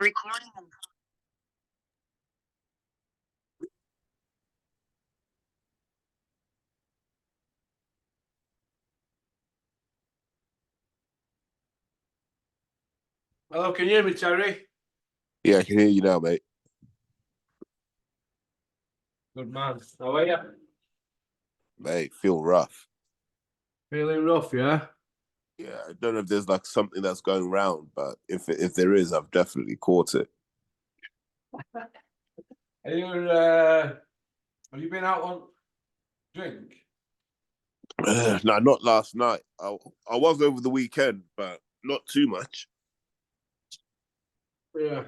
Recording. Hello, can you hear me, Terry? Yeah, I can hear you now, mate. Good man. How are you? Mate, feel rough. Feeling rough, yeah? Yeah, I don't know if there's like something that's going around, but if there is, I've definitely caught it. Are you, have you been out on drink? No, not last night. I was over the weekend, but not too much. Yeah.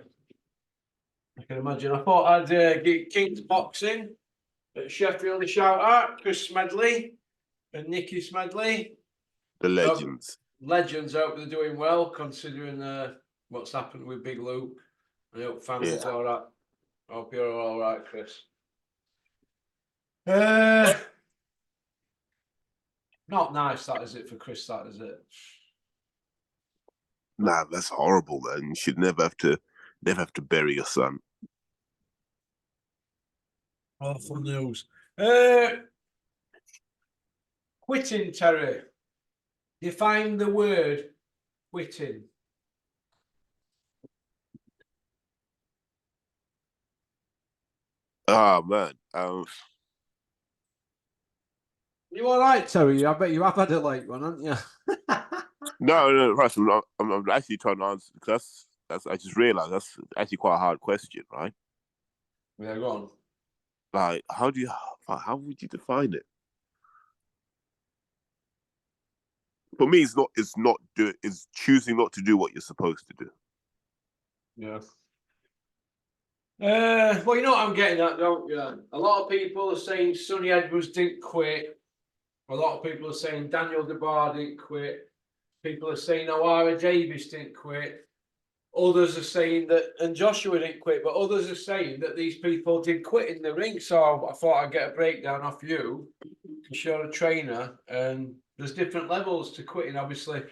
I can imagine. I thought I'd get King's Boxing at Sheffield a shout out. Chris Smedley and Nicky Smedley. The legends. Legends. I hope they're doing well considering what's happened with Big Luke. I hope family's all right. I hope you're all right, Chris. Not nice, that is it, for Chris, that is it. Nah, that's horrible, man. You should never have to bury your son. Awful news. Quitting, Terry. Define the word quitting. Oh man. You all right, Terry? I bet you have had a late one, haven't you? No, Russ, I'm actually trying to answer because that's I just realised that's actually quite a hard question, right? Yeah, go on. Like, how would you define it? For me, it's choosing not to do what you're supposed to do. Yeah. Well, you know what I'm getting at, don't you? A lot of people are saying Sonny Edwards didn't quit. A lot of people are saying Daniel DeBar didn't quit. People are saying O'Hara Davis didn't quit. Others are saying that, and Joshua didn't quit, but others are saying that these people did quit in the ring. So I thought I'd get a breakdown off you, because you're a trainer, and there's different levels to quitting. Obviously,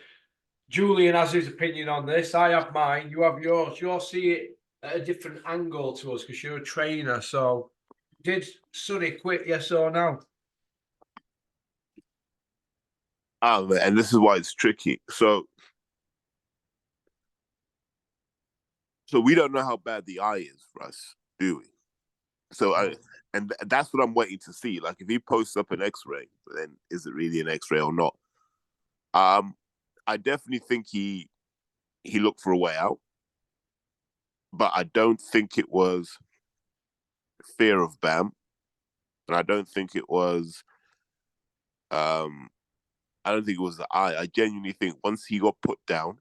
Julian has his opinion on this. I have mine. You have yours. You'll see it at a different angle to us because you're a trainer. So, did Sonny quit? Yes or no? And this is why it's tricky. So we don't know how bad the eye is for us, do we? So and that's what I'm waiting to see. Like, if he posts up an X-ray, then is it really an X-ray or not? I definitely think he looked for a way out, but I don't think it was fear of Bam, and I don't think it was I don't think it was the eye. I genuinely think once he got put down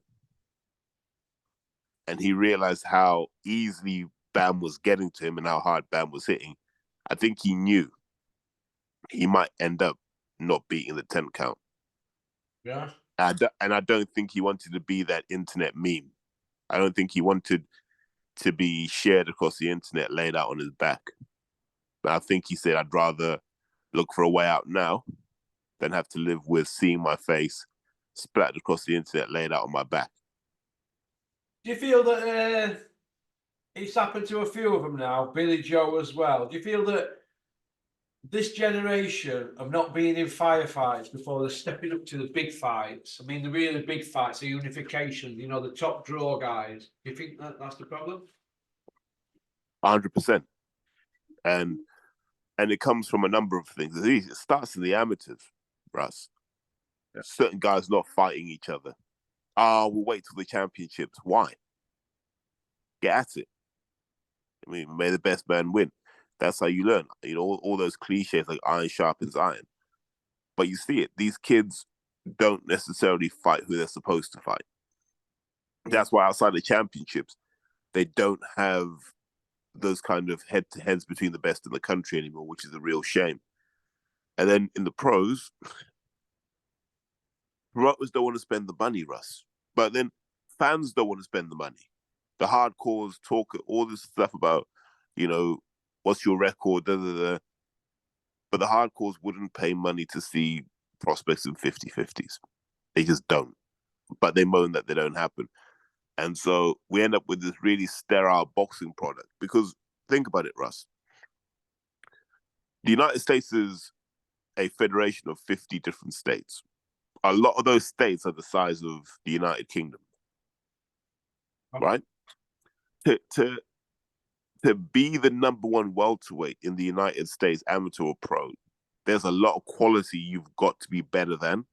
and he realized how easily Bam was getting to him and how hard Bam was hitting, I think he knew he might end up not beating the 10 count. Yeah. And I don't think he wanted to be that internet meme. I don't think he wanted to be shared across the internet, laid out on his back. But I think he said, I'd rather look for a way out now than have to live with seeing my face splattered across the internet, laid out on my back. Do you feel that it's happened to a few of them now, Billy Joe as well? Do you feel that this generation of not being in firefights before they're stepping up to the big fights, I mean, the really big fights, the unification, you know, the top draw guys, do you think that's the problem? 100%. And it comes from a number of things. It starts in the amateurs, Russ. Yeah. Certain guys not fighting each other. We'll wait till the championships. Why? Get at it. I mean, may the best man win. That's how you learn. You know, all those cliches like iron sharpens iron. But you see it. These kids don't necessarily fight who they're supposed to fight. That's why outside the championships, they don't have those kind of head-to-heads between the best in the country anymore, which is a real shame. And then in the pros, promoters don't want to spend the money, Russ. But then fans don't want to spend the money. The hardcores talk all this stuff about, you know, what's your record, da, da, da. But the hardcores wouldn't pay money to see prospects in 50-50s. They just don't. But they moan that they don't happen. And so we end up with this really sterile boxing product. Because think about it, Russ. The United States is a federation of 50 different states. A lot of those states are the size of the United Kingdom, right? To be the number one welterweight in the United States, amateur or pro, there's a lot of quality you've got to be better than.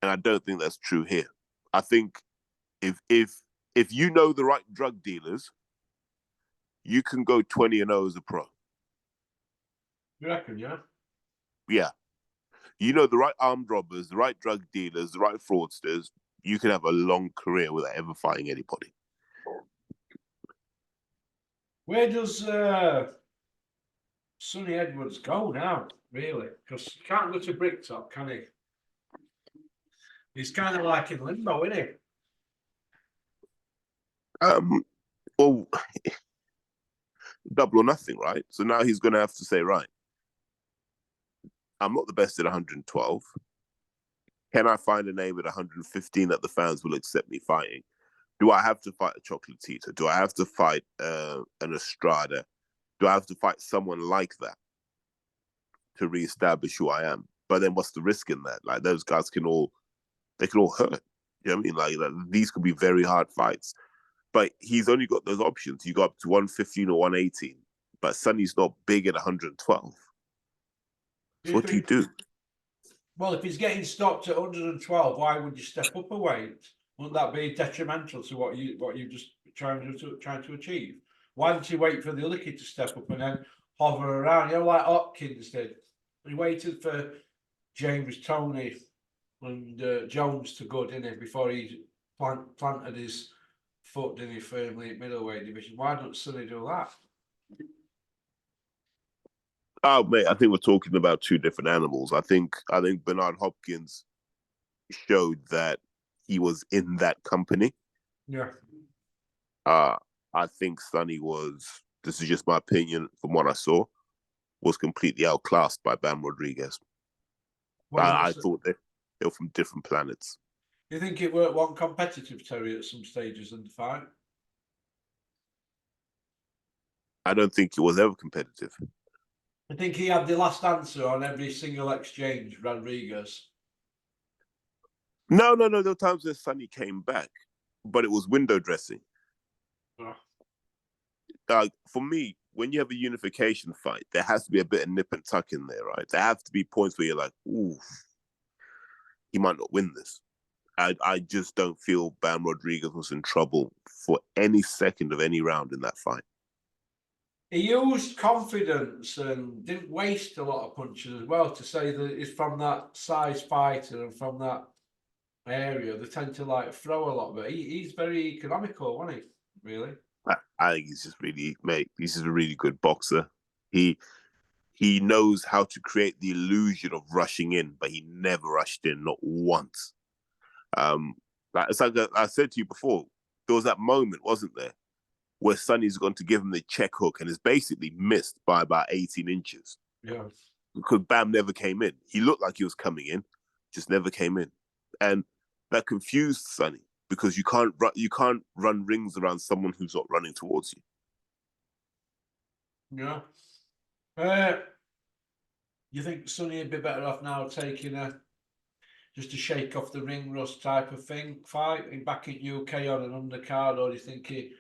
And I don't think that's true here. I think if you know the right drug dealers, you can go 20-0 as a pro. You reckon, yeah? Yeah. You know the right armed robbers, the right drug dealers, the right fraudsters, you can have a long career without ever fighting anybody. Where does Sonny Edwards go now, really? Because he can't go to Bricktop, can he? He's kind of like in limbo, isn't he? Well, double or nothing, right? So now he's going to have to say, right, I'm not the best at 112. Can I find a name at 115 that the fans will accept me fighting? Do I have to fight a Chocolatito? Do I have to fight an Estrada? Do I have to fight someone like that to reestablish who I am? But then what's the risk in that? Like those guys can all hurt. You know what I mean? Like these could be very hard fights. But he's only got those options. You go up to 115 or 118. But Sonny's not big at 112. So what do you do? Well, if he's getting stopped at 112, why would you step up a weight? Wouldn't that be detrimental to what you just trying to achieve? Why don't you wait for the other kid to step up and then hover around? You know, like Hopkins did. He waited for James Toney and Jones to go, didn't he, before he planted his foot, didn't he, firmly at middleweight division? Why don't Sonny do that? Oh, mate, I think we're talking about two different animals. I think Bernard Hopkins showed that he was in that company. Yeah. I think Sonny was, this is just my opinion from what I saw, was completely outclassed by Bam Rodriguez. I thought they were from different planets. Do you think it worked one competitive, Terry, at some stages in the fight? I don't think it was ever competitive. I think he had the last answer on every single exchange, Rodriguez. No. There were times where Sonny came back, but it was window dressing. For me, when you have a unification fight, there has to be a bit of nip and tuck in there, right? There have to be points where you're like, ooh, he might not win this. I just don't feel Bam Rodriguez was in trouble for any second of any round in that fight. He used confidence and didn't waste a lot of punches as well to say that he's from that size fighter and from that area. They tend to like throw a lot, but he's very economical, wasn't he? Really? I think he's just really, mate, he's just a really good boxer. He knows how to create the illusion of rushing in, but he never rushed in, not once. It's like I said to you before, there was that moment, wasn't there, where Sonny's going to give him the check hook and is basically missed by about 18 inches. Yeah. Because Bam never came in. He looked like he was coming in, just never came in. And that confused Sonny because you can't run rings around someone who's not running towards you. Yeah. You think Sonny would be better off now taking just a shake off the ring rust type of thing fight back in UK on an undercard, or do you think he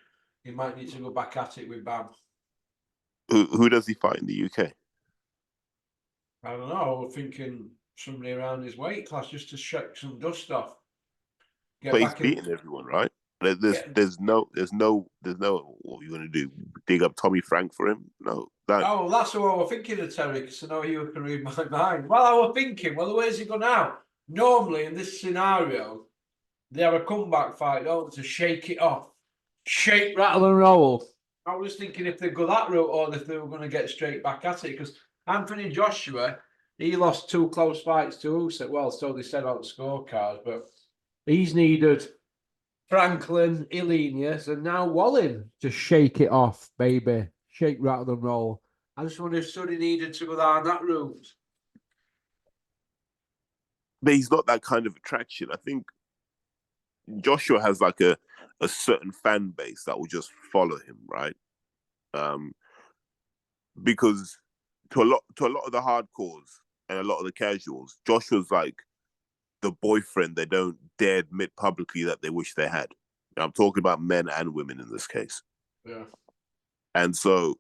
might need to go back at it with Bam? Who does he fight in the UK? I don't know. We're thinking somebody around his weight class just to shake some dust off. But he's beating everyone, right? There's no. What are you going to do? Dig up Tommy Frank for him? No. Oh, that's what I was thinking of, Terry, because I know you can read my mind. Well, I was thinking, well, where's he gone now? Normally, in this scenario, they have a comeback fight, don't they, to shake it off. Shake, rattle and roll. I was thinking if they go that route or if they were going to get straight back at it, because Anthony Joshua, he lost 2 close fights to Usyk. Well, so they said on the scorecards, but he's needed Franklin, Ilenius, and now Wallin to shake it off, baby. Shake, rattle and roll. I just wonder if Sonny needed to go down that route. But he's not that kind of attraction. I think Joshua has like a certain fan base that will just follow him, right? Because to a lot of the hardcores and a lot of the casuals, Joshua's like the boyfriend they don't dare admit publicly that they wish they had. I'm talking about men and women in this case. Yeah. And so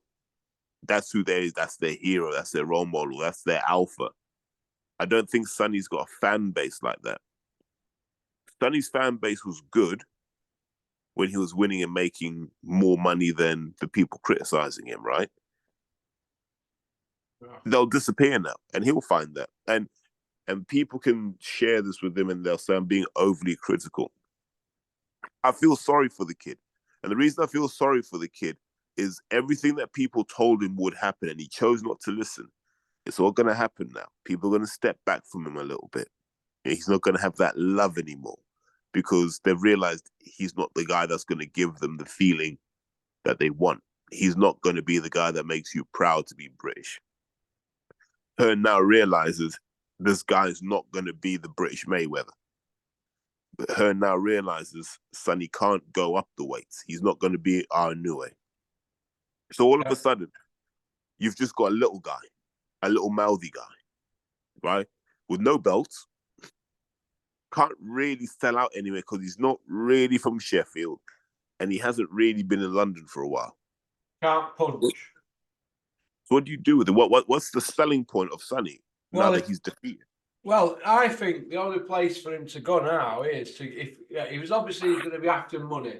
that's that's their hero, that's their role model, that's their alpha. I don't think Sonny's got a fan base like that. Sonny's fan base was good when he was winning and making more money than the people criticizing him, right? Yeah. They'll disappear now, and he'll find that. And people can share this with him, and they'll say I'm being overly critical. I feel sorry for the kid, and the reason I feel sorry for the kid is everything that people told him would happen, and he chose not to listen. It's all going to happen now. People are going to step back from him a little bit. He's not going to have that love anymore because they've realized he's not the guy that's going to give them the feeling that they want. He's not going to be the guy that makes you proud to be British. Hearn now realizes this guy's not going to be the British Mayweather. But Hearn now realizes Sonny can't go up the weights. He's not going to be our Inoue. So all of a sudden, you've just got a little guy, a little mouthy guy, right? With no belts. Can't really sell out anywhere because he's not really from Sheffield and he hasn't really been in London for a while. Can't punch. So what do you do with it? What's the selling point of Sonny now that he's defeated? Well, I think the only place for him to go now is if he was obviously going to be after money.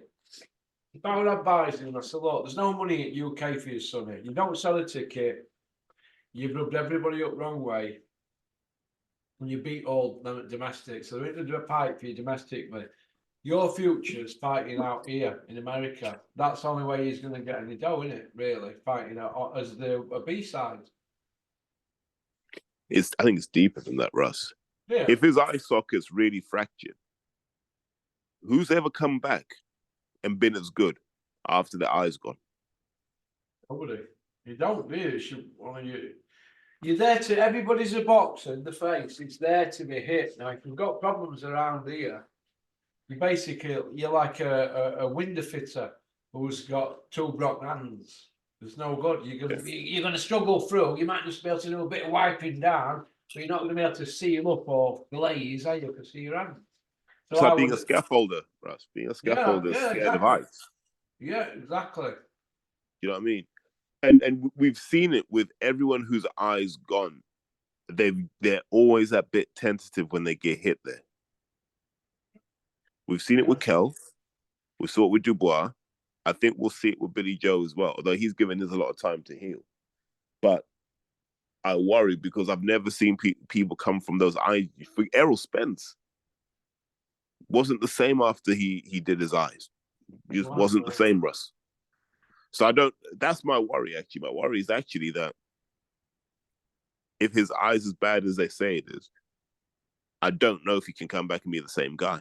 If I were advising him, I said, look, there's no money at UK for you, Sonny. You don't sell a ticket. You've rubbed everybody up wrong way. And you beat all them domestic. So they're going to do a pipe for you domestically. Your future's fighting out here in America. That's the only way he's going to get any dough, isn't it? Really, fighting out as a B-side. I think it's deeper than that, Russ. Yeah. If his eye socket's really fractured, who's ever come back and been as good after the eye's gone? Nobody. You don't really. You're there to. Everybody's a boxer in the face. It's there to be hit. Now, if you've got problems around here, you're like a window fitter who's got two broken hands. There's no good. You're gonna struggle through. You might just be able to do a bit of wiping down, but you're not gonna be able to seal up or glaze, are you? Because your hand. So it's like being a scaffolder, Russ. Being a scaffolder is scared exactly. of heights. Yeah, exactly. You know what I mean? And we've seen it with everyone whose eye's gone. They're always a bit tentative when they get hit there. We've seen it with Kel. We saw it with Dubois. I think we'll see it with Billy Joe as well, although he's given us a lot of time to heal. But I worry because I've never seen people come from those eyes. Errol Spence wasn't the same after he did his eyes. He just wasn't the same, Russ. So that's my worry, actually. My worry is actually that if his eyes as bad as they say it is, I don't know if he can come back and be the same guy.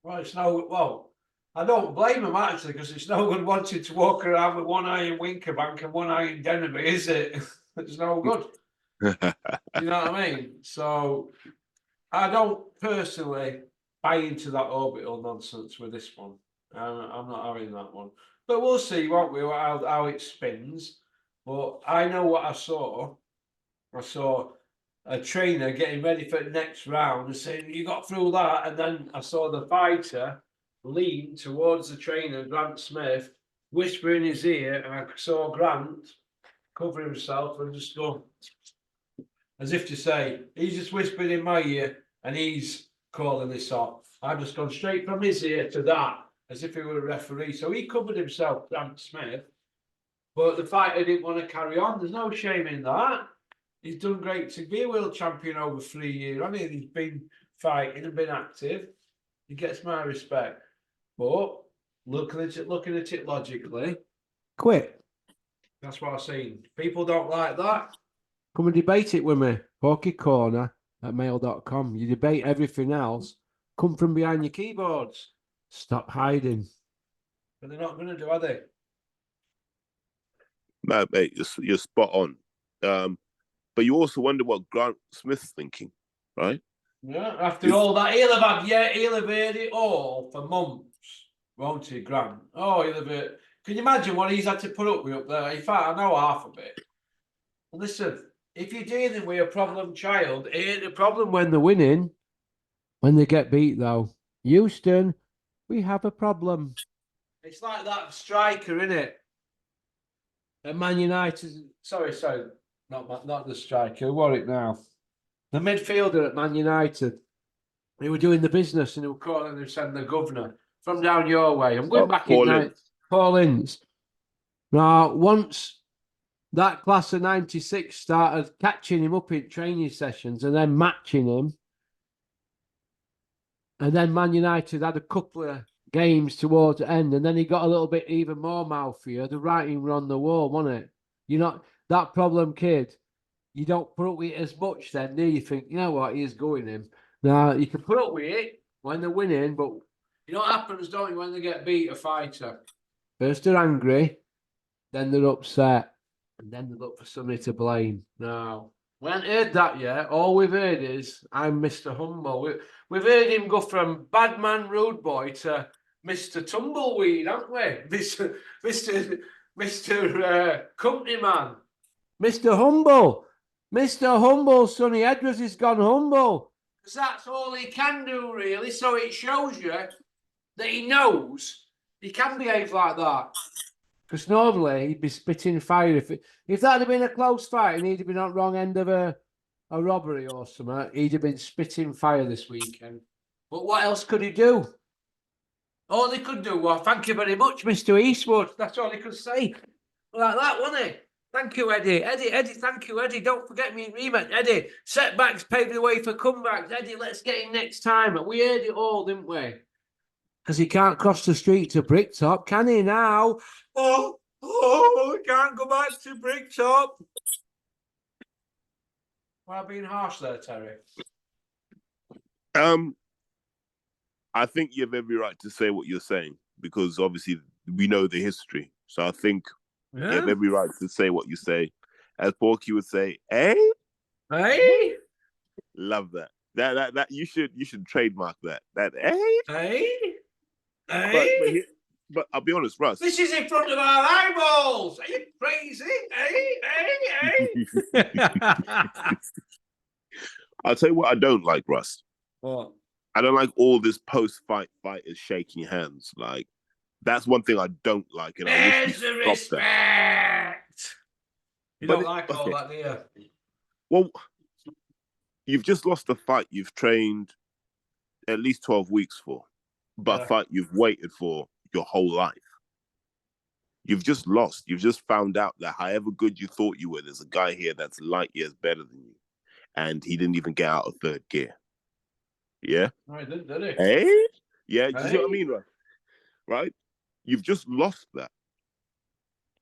Well, I don't blame him actually, because it's no good wanting to walk around with one eye in Winkerbank and one eye in Denby, is it? It's no good. You know what I mean? So I don't personally buy into that orbital nonsense with this one. I'm not having that one. But we'll see, won't we, how it spins. But I know what I saw. I saw a trainer getting ready for the next round and saying, you got through that. And then I saw the fighter lean towards the trainer, Grant Smith, whisper in his ear. And I saw Grant cover himself and just go, as if to say, he's just whispering in my ear and he's calling this off. I've just gone straight from his ear to that, as if he were a referee. So he covered himself, Grant Smith. But the fighter didn't want to carry on. There's no shame in that. He's done great to be a world champion over 3 years. I mean, he's been fighting and been active. He gets my respect. But looking at it logically, quit. That's what I'm saying. People don't like that. Come and debate it with me. Hockeycorner@mail.com. You debate everything else. Come from behind your keyboards. Stop hiding. But they're not going to do, are they? No, mate, you're spot on. But you also wonder what Grant Smith's thinking, right? Yeah, after all that, he'll have heard it all for months, won't he, Grant? Oh, he'll have heard. Can you imagine what he's had to put up with up there? In fact, I know half of it. Listen, if you're dealing with a problem child, it ain't a problem when they're winning. When they get beat, though, Houston, we have a problem. It's like that striker, isn't it? At Man United. Sorry, not the striker. What it now? The midfielder at Man United. They were doing the business and they were calling him the governor from down your way. I'm going back in night. Paul Ince. Now, once that class of 96 started catching him up in training sessions and then matching him, and then Man United had a couple of games towards the end, and then he got a little bit even more mouthier. The writing were on the wall, wasn't it? You're not that problem kid. You don't put up with it as much then, do you? Think, you know what, he is going in. Now, you can put up with it when they're winning, but you know what happens, don't you, when they get beat, a fighter? First they're angry, then they're upset, and then they look for somebody to blame. No, we haven't heard that yet. All we've heard is, I'm Mr. Humble. We've heard him go from bad man, rude boy to Mr. Tumbleweed, haven't we? Mr. Company man. Mr. Humble. Mr. Humble, Sonny Edwards has gone humble. Because that's all he can do, really. So it shows you that he knows he can behave like that. Because normally he'd be spitting fire. If that had been a close fight and he'd have been on the wrong end of a robbery or something, he'd have been spitting fire this weekend. But what else could he do? All he could do was, thank you very much, Mr. Eastwood. That's all he could say. Like that, wasn't it? Thank you, Eddie. Eddie, thank you, Eddie. Don't forget me rematch. Eddie, setbacks paved the way for comebacks. Eddie, let's get him next time. We heard it all, didn't we? Because he can't cross the street to Bricktop, can he now? He can't go back to Bricktop. Well, I've been harsh there, Terry. I think you have every right to say what you're saying because obviously we know the history. So I think you have every right to say what you say. As Porky would say, hey? Hey? Love that. That you should trademark that. That hey? Hey? But I'll be honest, Russ. This is in front of our eyeballs. Are you crazy? Hey? I'll tell you what I don't like, Russ. What? I don't like all this post-fight fighters shaking hands. Like, that's one thing I don't like. And There's the respect. That. You don't like all that, do you? Well, you've just lost a fight you've trained at least 12 weeks for, but a fight you've waited for your whole life. You've just lost. You've just found out that however good you thought you were, there's a guy here that's light years better than you. And he didn't even get out of third gear. Yeah? I did he? Hey? Yeah, do you see what I mean, right? You've just lost that.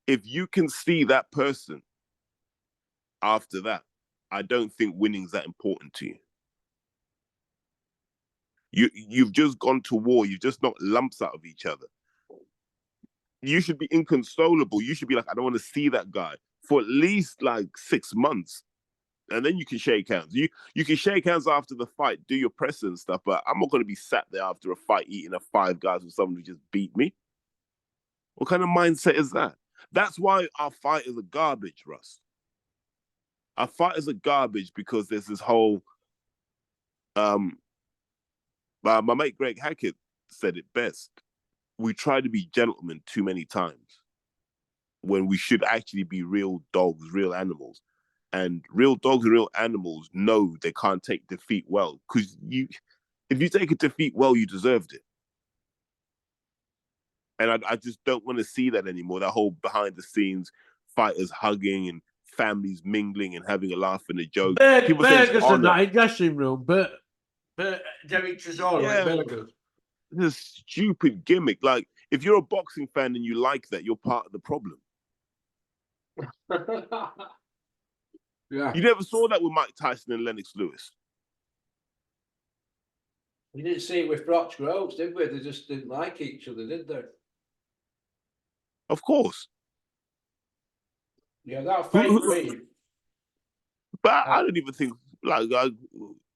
If you can see that person after that, I don't think winning's that important to you. You've just gone to war. You've just knocked lumps out of each other. You should be inconsolable. You should be like, I don't want to see that guy for at least like 6 months. And then you can shake hands. You can shake hands after the fight, do your press and stuff, but I'm not going to be sat there after a fight eating a Five Guys with someone who just beat me. What kind of mindset is that? That's why our fighters are garbage, Russ. Our fighters are garbage because there's this whole... my mate Greg Hackett said it best. We try to be gentlemen too many times when we should actually be real dogs, real animals. And real dogs and real animals know they can't take defeat well. Because if you take a defeat well, you deserved it. And I just don't want to see that anymore. That whole behind the scenes fighters hugging and families mingling and having a laugh and a joke. People Burgers in that dressing room, but Derek Chisora, Burgers. This stupid gimmick. Like, if you're a boxing fan and you like that, you're part of the problem. Yeah. You never saw that with Mike Tyson and Lennox Lewis. We didn't see it with Brock Groves, did we? They just didn't like each other, did they? Of course. Yeah, that fake beef. But I don't even think, like,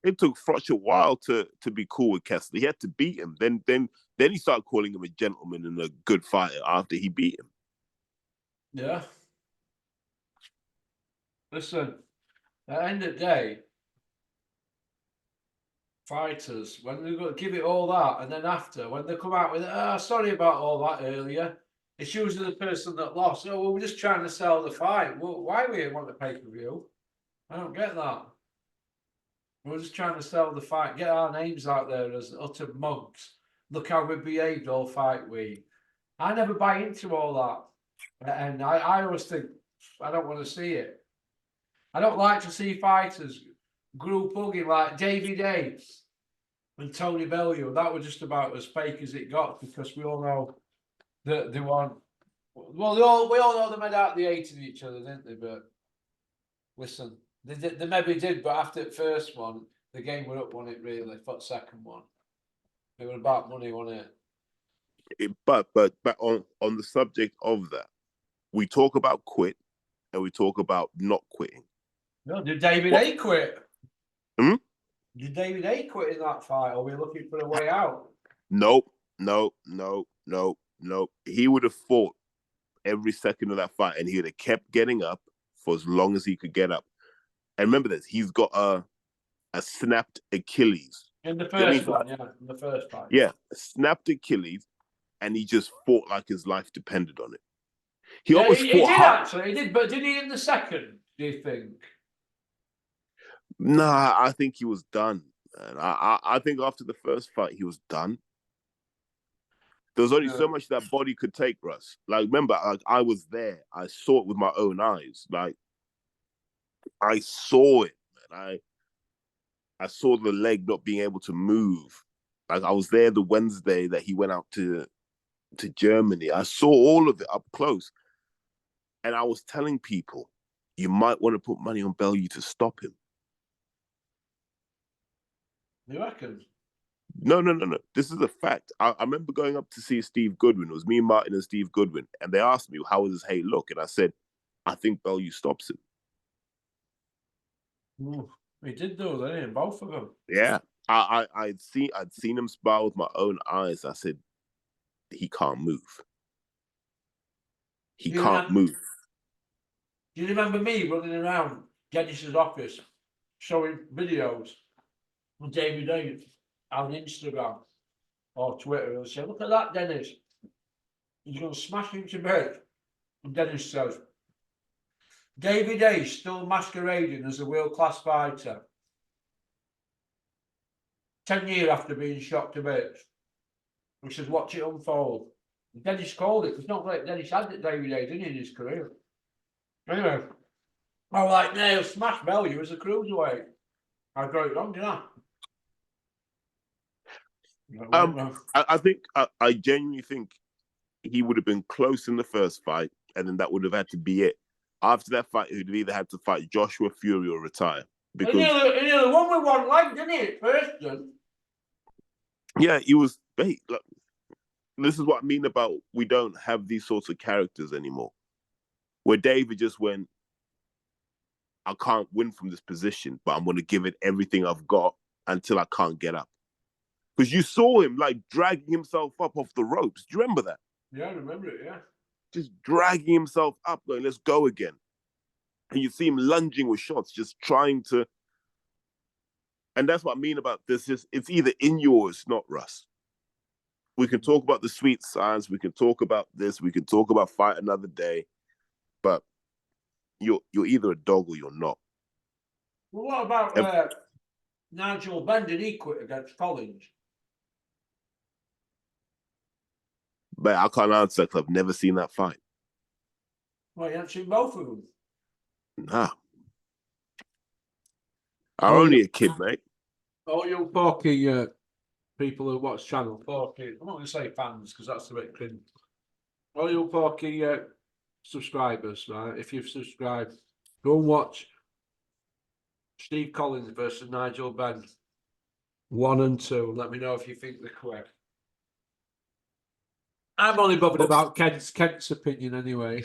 It took Froch a while to be cool with Kessler. He had to beat him. Then he started calling him a gentleman and a good fighter after he beat him. Yeah. Listen, at the end of the day, fighters, when they go give it all that, and then after, when they come out with, sorry about all that earlier, it's usually the person that lost. Oh, well, we're just trying to sell the fight. Well, why we want the pay-per-view? I don't get that. We're just trying to sell the fight, get our names out there as utter mugs. Look how we behaved all fight week. I never buy into all that. And I always think, I don't want to see it. I don't like to see fighters group hugging like David A and Tony Bellew. That was just about as fake as it got, because we all know that they want. Well, we all know they made out they hated each other, didn't they? But listen, they maybe did, but after the first one, the game were up on it really. For the second one, it was about money, wasn't it? But on the subject of that, we talk about quit and we talk about not quitting. No, did David A quit? Hmm? Did David A quit in that fight, or are we looking for a way out? Nope. He would have fought every second of that fight, and he would have kept getting up for as long as he could get up. And remember this, he's got a snapped Achilles. In the first one, yeah, in the first fight. Yeah, snapped Achilles, and he just fought like his life depended on it. He always fought did hard. Actually, he did, but did he in the second, do you think? Nah, I think he was done. And I think after the first fight, he was done. There was only so much that body could take, Russ. Like, remember, I was there. I saw it with my own eyes. Like, I saw it, man. I saw the leg not being able to move. Like, I was there the Wednesday that he went out to Germany. I saw all of it up close. And I was telling people, you might want to put money on Bellew to stop him. You reckon? No. This is a fact. I remember going up to see Steve Goodwin. It was me, Martin, and Steve Goodwin. And they asked me, how does Hay look? And I said, I think Bellew stops him. Ooh, he did do that, didn't he? Both of them. Yeah. I'd seen him spar with my own eyes. I said, he can't move. He can't move. Do you remember me running around Dennis's office showing videos of David A on Instagram or Twitter and say, look at that, Dennis. He's going to smash him to bed. And Dennis says, David A still masquerading as a world-class fighter. 10 years after being shot to bits. He says, watch it unfold. And Dennis called it. It's not like Dennis had it, David A, didn't he, in his career? Anyway, I was like, no, he'll smash Bellew as a cruiserweight. I got it wrong, didn't I? I genuinely think he would have been close in the first fight, and then that would have had to be it. After that fight, he'd have either had to fight Joshua Fury or retire. Because he nearly won with one leg, didn't he? First, yeah, he was. Hey, look, this is what I mean about we don't have these sorts of characters anymore. Where David just went, I can't win from this position, but I'm going to give it everything I've got until I can't get up. Because you saw him like dragging himself up off the ropes. Do you remember that? Yeah, I remember it, yeah. Just dragging himself up, going, let's go again. And you see him lunging with shots, just trying to. And that's what I mean about this. It's either in you or it's not, Russ. We can talk about the sweet science. We can talk about this. We can talk about fight another day. But you're either a dog or you're not. Well, what about Nigel Benn? Did he quit against Collins? But I can't answer because I've never seen that fight. Well, you haven't seen both of them. Nah. I'm only a kid, mate. Oh, you porky people who watch Channel Porky. I'm not going to say fans because that's a bit cringe. All you porky subscribers, right? If you've subscribed, go and watch Steve Collins versus Nigel Benn 1 and 2. Let me know if you think they're quick. I'm only bothered about Kent's opinion anyway.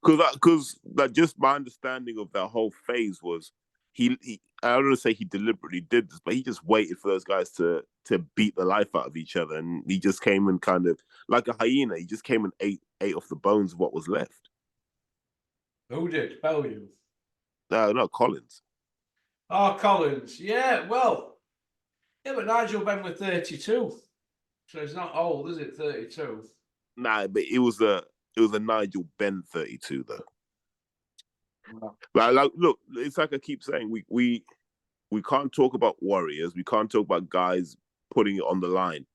Because just my understanding of that whole phase was I don't want to say he deliberately did this, but he just waited for those guys to beat the life out of each other, and he just came and kind of like a hyena. He just came and ate off the bones of what was left. Who did? Bellew. No, Collins. Oh, Collins. Yeah, well, yeah, but Nigel Benn was 32. So it's not old, is it? 32. Nah, but it was a Nigel Benn 32 though. Well, Like look, it's like I keep saying, we can't talk about warriors. We can't talk about guys putting it on the line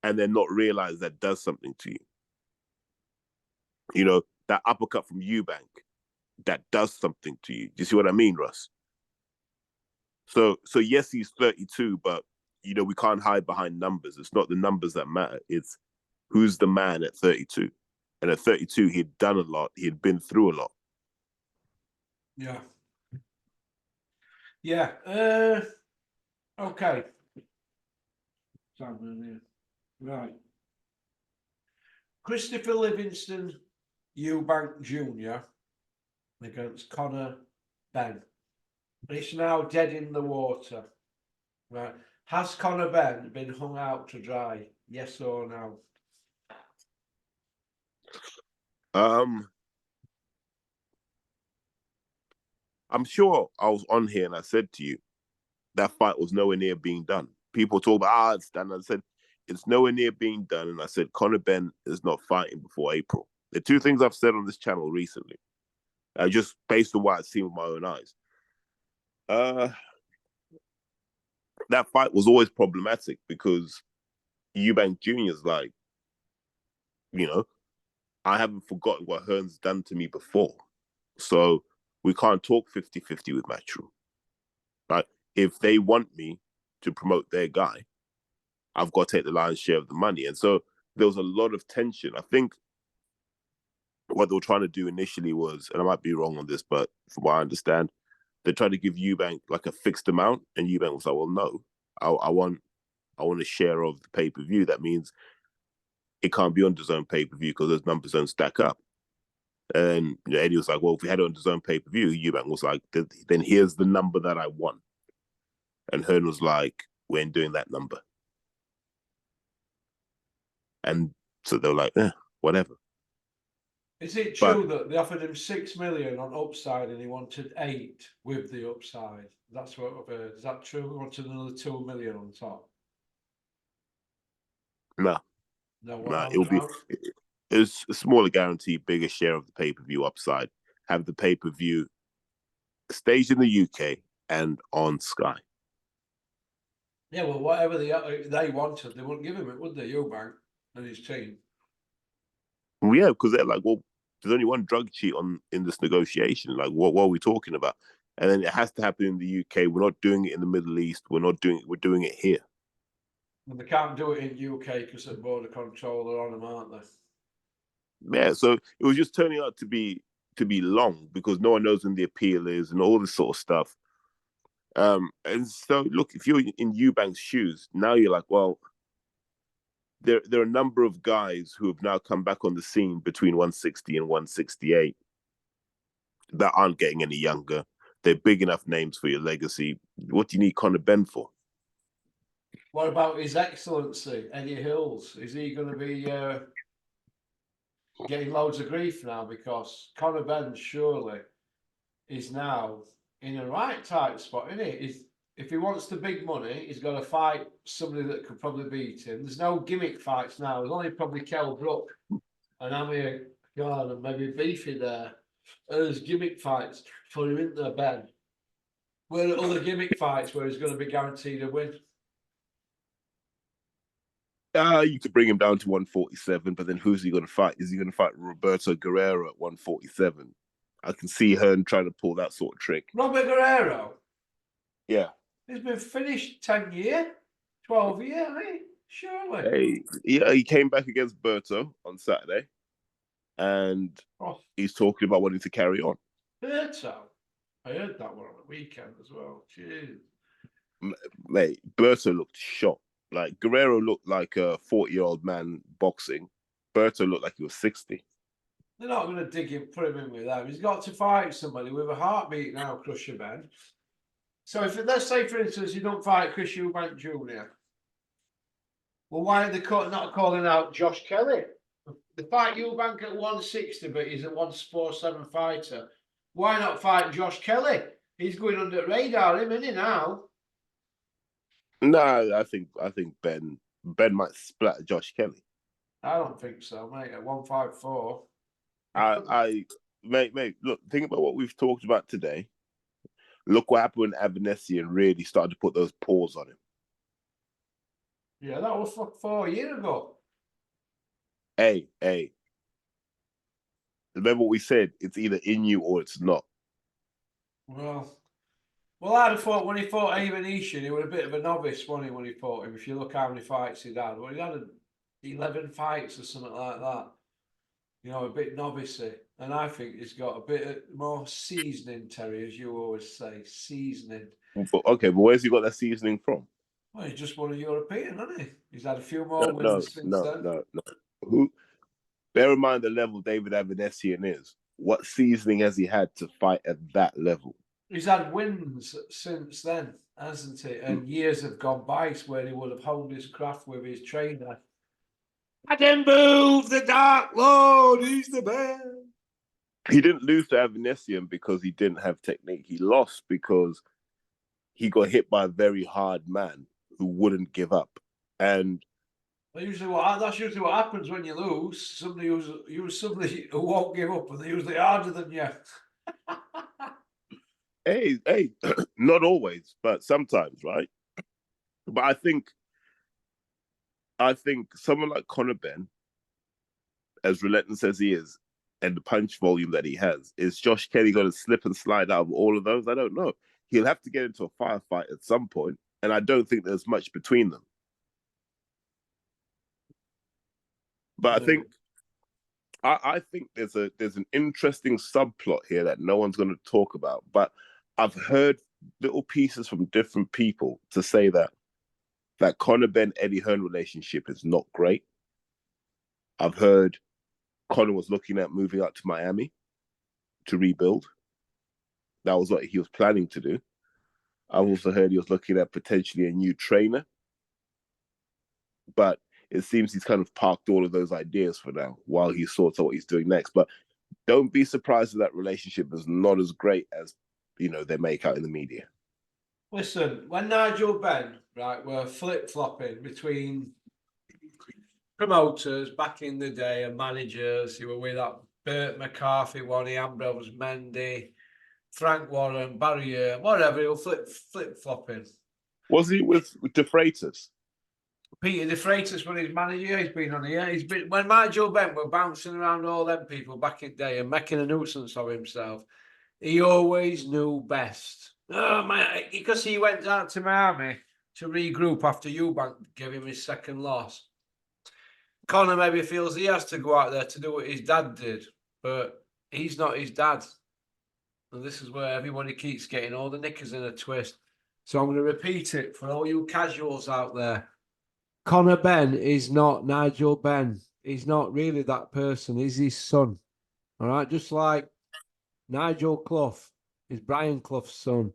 and then not realize that does something to you. You know, that uppercut from Eubank, that does something to you. Do you see what I mean, Russ? So yes, he's 32, but we can't hide behind numbers. It's not the numbers that matter. It's who's the man at 32. And at 32, he'd done a lot. He'd been through a lot. yeah. Yeah. Okay. Right. Christopher Livingston Eubank Jr. against Conor Benn. It's now dead in the water. Right. Has Conor Benn been hung out to dry? Yes or no? I'm sure I was on here and I said to you that fight was nowhere near being done. People talk about it's done. I said it's nowhere near being done, and I said Conor Benn is not fighting before April. The two things I've said on this channel recently, just based on what I've seen with my own eyes. That fight was always problematic because Eubank Jr. is like, I haven't forgotten what Hearn's done to me before. So we can't talk 50-50 with Matchroom. Like, if they want me to promote their guy, I've got to take the lion's share of the money. And so there was a lot of tension. I think what they were trying to do initially was, and I might be wrong on this, but from what I understand, they tried to give Eubank like a fixed amount, and Eubank was like, well, no, I want a share of the pay-per-view. That means it can't be on DAZN pay-per-view because those numbers don't stack up. And Eddie was like, well, if we had it on DAZN pay-per-view, Eubank was like, then here's the number that I want. And Hearn was like, we ain't doing that number. And so they were like, whatever. Is it true that they offered him 6 million on upside and he wanted 8 with the upside? That's what I've heard. Is that true? He wanted another 2 million on top. No, it'll be it's a smaller guarantee, bigger share of the pay-per-view upside. Have the pay-per-view staged in the UK and on Sky. Yeah, well, whatever they wanted, they wouldn't give him it, would they? Eubank and his team. Well, yeah, because they're like, well, there's only one drug cheat in this negotiation. Like, what are we talking about? And then it has to happen in the UK. We're not doing it in the Middle East. We're doing it here. And they can't do it in UK because the border control are on them, aren't they? Yeah, so it was just turning out to be long because no one knows when the appeal is and all this sort of stuff. And so look, if you're in Eubank's shoes, now you're like, well, there are a number of guys who have now come back on the scene between 160 and 168 that aren't getting any younger. They're big enough names for your legacy. What do you need Conor Benn for? What about His Excellency, Eddie Hills? Is he going to be getting loads of grief now? Because Conor Benn surely is now in a right tight spot, isn't he? If he wants the big money, he's got to fight somebody that could probably beat him. There's no gimmick fights now. There's only probably Kell Brook and Amir Khan and maybe Beefy there. There's gimmick fights for him, isn't there, Ben? Where are other gimmick fights where he's going to be guaranteed a win? You could bring him down to 147, but then who's he going to fight? Is he going to fight Roberto Guerrero at 147? I can see Hearn trying to pull that sort of trick. Robert Guerrero? Yeah. He's been finished 10 year, 12 year, hasn't he? Surely. He came back against Berto on Saturday, and he's talking about wanting to carry on. Berto? I heard that one on the weekend as well. Jeez. Mate, Berto looked shot. Like, Guerrero looked like a 40-year-old man boxing. Berto looked like he was 60. They're not going to put him in with them. He's got to fight somebody with a heartbeat now, Crusher Ben. So if let's say, for instance, you don't fight Chris Eubank Jr., well, why are they not calling out Josh Kelly? They fight Eubank at 160, but he's a 147 fighter. Why not fight Josh Kelly? He's going under the radar, isn't he now? No, I think Ben might splat Josh Kelly. I don't think so, mate. At 154. Mate, look, think about what we've talked about today. Look what happened when Avanesian really started to put those paws on him. Yeah, that was 4 years ago. Hey. Remember what we said? It's either in you or it's not. Well, I'd have thought when he fought Avanesian, he was a bit of a novice, wasn't he, when he fought him? If you look how many fights he'd had. Well, he had 11 fights or something like that. You know, a bit novice-y. And I think he's got a bit more seasoning, Terry, as you always say. Seasoning. Okay, but where's he got that seasoning from? Well, he's just won a European, hasn't he? He's had a few more wins since then. No. Bear in mind the level David Avanesian is. What seasoning has he had to fight at that level? He's had wins since then, hasn't he? And years have gone by where he would have honed his craft with his trainer. I didn't move the Dark Lord. He's the best. He didn't lose to Avanesian because he didn't have technique. He lost because he got hit by a very hard man who wouldn't give up. And that's usually what happens when you lose. Somebody who won't give up, and they're usually harder than you. hey, not always, but sometimes, right? But I think someone like Conor Ben, as relentless as he is, and the punch volume that he has, is Josh Kelly going to slip and slide out of all of those? I don't know. He'll have to get into a firefight at some point, and I don't think there's much between them. But I think there's an interesting subplot here that no one's going to talk about. But I've heard little pieces from different people to say that Conor Ben Eddie Hearn relationship is not great. I've heard Conor was looking at moving out to Miami to rebuild. That was what he was planning to do. I've also heard he was looking at potentially a new trainer. But it seems he's kind of parked all of those ideas for now while he sorts out what he's doing next. But don't be surprised if that relationship is not as great as, they make out in the media. Listen, when Nigel Ben, right, were flip-flopping between promoters back in the day and managers who were with that Bert McCarthy, Wally Ambrose, Mendy, Frank Warren, Barrier, whatever, he was flip-flopping. Was he with De Freitas? Peter De Freitas was his manager. He's been on here. When Nigel Ben were bouncing around all them people back in the day and making a nuisance of himself, he always knew best. Oh man, because he went down to Miami to regroup after Eubank gave him his second loss. Conor maybe feels he has to go out there to do what his dad did, but he's not his dad. And this is where everybody keeps getting all the knickers in a twist. So I'm going to repeat it for all you casuals out there. Conor Ben is not Nigel Ben. He's not really that person. He's his son. All right? Just like Nigel Clough is Brian Clough's son.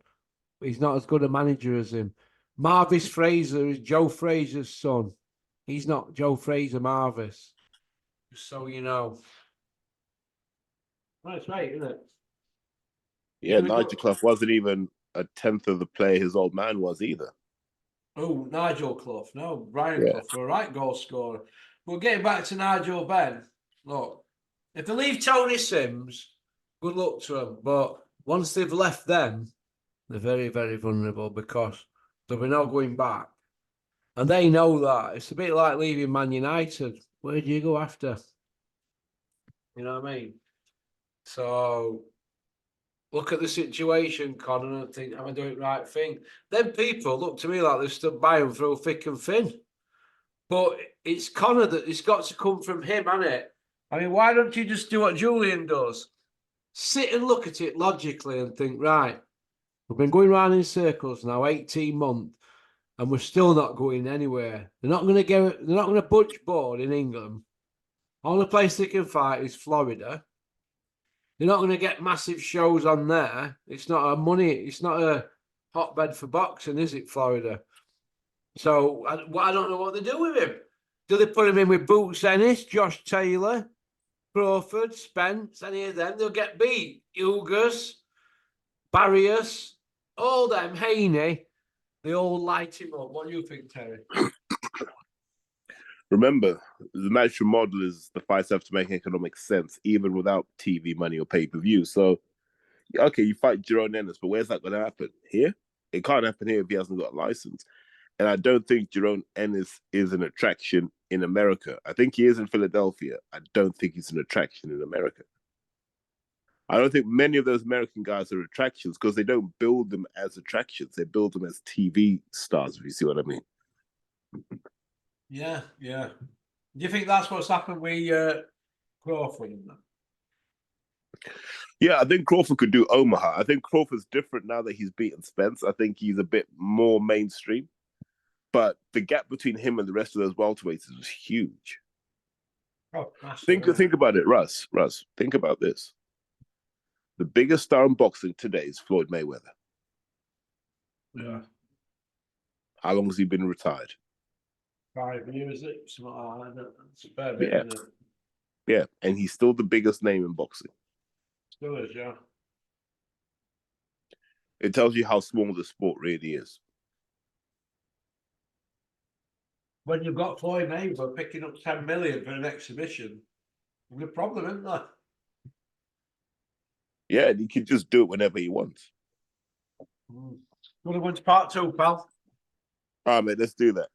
He's not as good a manager as him. Marvis Fraser is Joe Fraser's son. He's not Joe Fraser Marvis. Just so you know. That's right, isn't it? Yeah, Nigel Clough wasn't even a tenth of the player his old man was either. Oh, Nigel Clough. No, Brian Clough for a right goal scorer. But getting back to Nigel Ben, look, if they leave Tony Sims, good luck to them. But once they've left them, they're very, very vulnerable because there'll be no going back. And they know that. It's a bit like leaving Man United. Where do you go after? You know what I mean? So look at the situation, Conor, and think, am I doing the right thing? Then people look to me like they've stood by him through thick and thin. But it's Conor that it's got to come from him, hasn't it? I mean, why don't you just do what Julian does? Sit and look at it logically and think, right, we've been going around in circles now 18 months and we're still not going anywhere. They're not going to budge board in England. Only place they can fight is Florida. They're not going to get massive shows on there. It's not it's not a hotbed for boxing, is it, Florida? So I don't know what they do with him. Do they put him in with Boots Ennis, Josh Taylor, Crawford, Spence, any of them? They'll get beat. Ugas, Barrios, all them, Haney, they all light him up. What do you think, Terry? Remember, the natural model is the fights have to make economic sense, even without TV money or pay-per-view. So, okay, you fight Jerome Ennis, but where's that going to happen? Here? It can't happen here if he hasn't got a license. And I don't think Jerome Ennis is an attraction in America. I think he is in Philadelphia. I don't think he's an attraction in America. I don't think many of those American guys are attractions because they don't build them as attractions. They build them as TV stars, if you see what I mean. Yeah. Do you think that's what's happened with Crawford? Yeah, I think Crawford could do Omaha. I think Crawford's different now that he's beaten Spence. I think he's a bit more mainstream. But the gap between him and the rest of those welterweights is huge. Oh, massive, think about it, Russ. Think about this. The biggest star in boxing today is Floyd Mayweather. Yeah. How long has he been retired? 5 years, it's a fair bit, Yeah. isn't it? Yeah, and he's still the biggest name in boxing. Still is, yeah. It tells you how small the sport really is. When you've got Floyd Mayweather picking up 10 million for an exhibition, there's a problem, isn't there? Yeah, and he can just do it whenever he wants. Well, I went to part 2, pal. All right, mate, let's do that.